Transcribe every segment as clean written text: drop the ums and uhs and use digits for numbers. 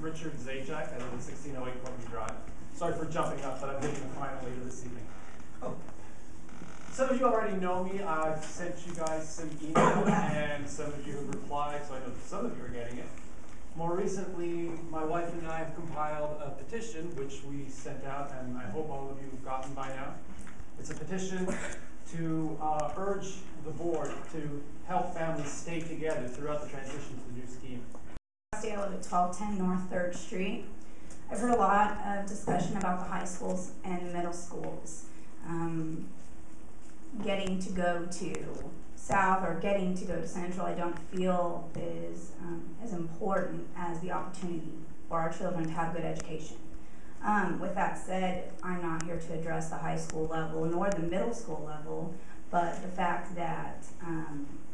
Richard Zajac. I live at 1608 Courtney Drive. Sorry for jumping up, but I'm making a final later this evening. Oh. Some of you already know me. I've sent you guys some email, and some of you have replied, so I know some of you are getting it. More recently, my wife and I have compiled a petition, which we sent out, and I hope all of you have gotten by now. It's a petition to urge the board to help families stay together throughout the transition to the new scheme. I live at 1210 North 3rd Street. I've heard a lot of discussion about the high schools and middle schools. Getting to go to South or getting to go to Central, I don't feel is as important as the opportunity for our children to have good education. With that said, I'm not here to address the high school level nor the middle school level, but the fact that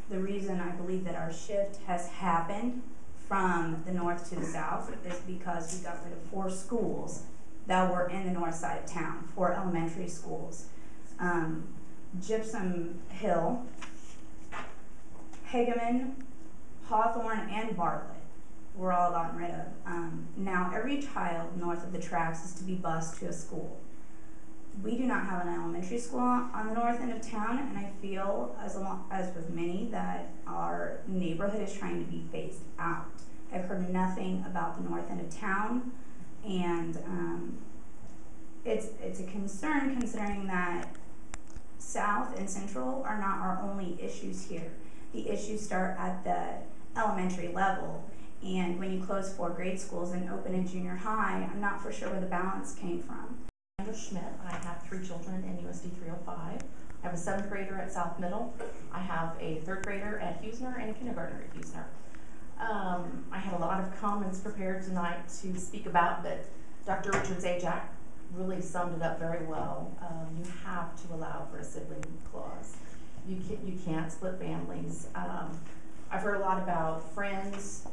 the reason I believe that our shift has happened from the north to the south is because we got rid of 4 schools that were in the north side of town, 4 elementary schools. Gypsum Hill, Hageman, Hawthorne, and Bartlett were all gotten rid of. Now every child north of the tracks is to be bused to a school. We do not have an elementary school on the north end of town, and I feel, as with many, that our neighborhood is trying to be phased out. I've heard nothing about the north end of town, and it's a concern considering that South and Central are not our only issues here. The issues start at the elementary level, and when you close 4 grade schools and open a junior high, I'm not for sure where the balance came from. Schmidt. I have 3 children in USD 305. I have a 7th grader at South Middle. I have a 3rd grader at Huesner and a kindergartner at Huesner. I had a lot of comments prepared tonight to speak about, but Dr. Richard Zajac really summed it up very well. You have to allow for a sibling clause. You can't split families. I've heard a lot about friends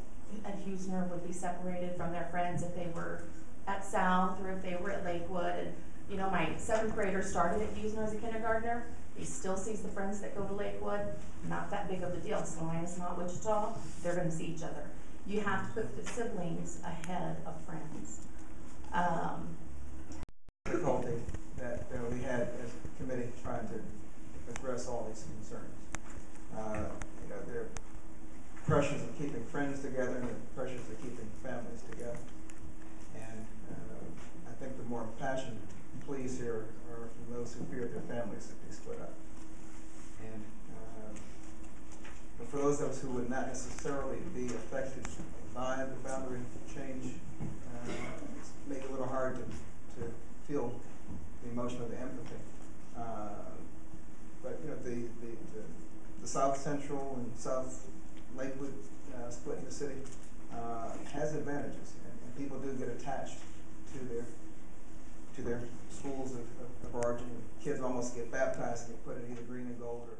at Huesner would be separated from their friends if they were at South or if they were at Lakewood. And you know, my 7th grader started at Huesner as a kindergartner. He still sees the friends that go to Lakewood. Not that big of a deal. Salina's not Wichita. They're going to see each other. You have to put the siblings ahead of friends. Difficulty that we had as a committee trying to address all these concerns. You know, there are pressures of keeping friends together and the pressures of keeping families together. And I think the more impassioned pleas here are from those who fear their families to be split up. And but for those of us who would not necessarily be affected by the boundary change, it's made it a little hard to feel the emotion of the empathy. But you know, the South Central and South Lakewood splitting the city has advantages, and people do get attached to their schools of origin. Kids almost get baptized and get put in either green and gold or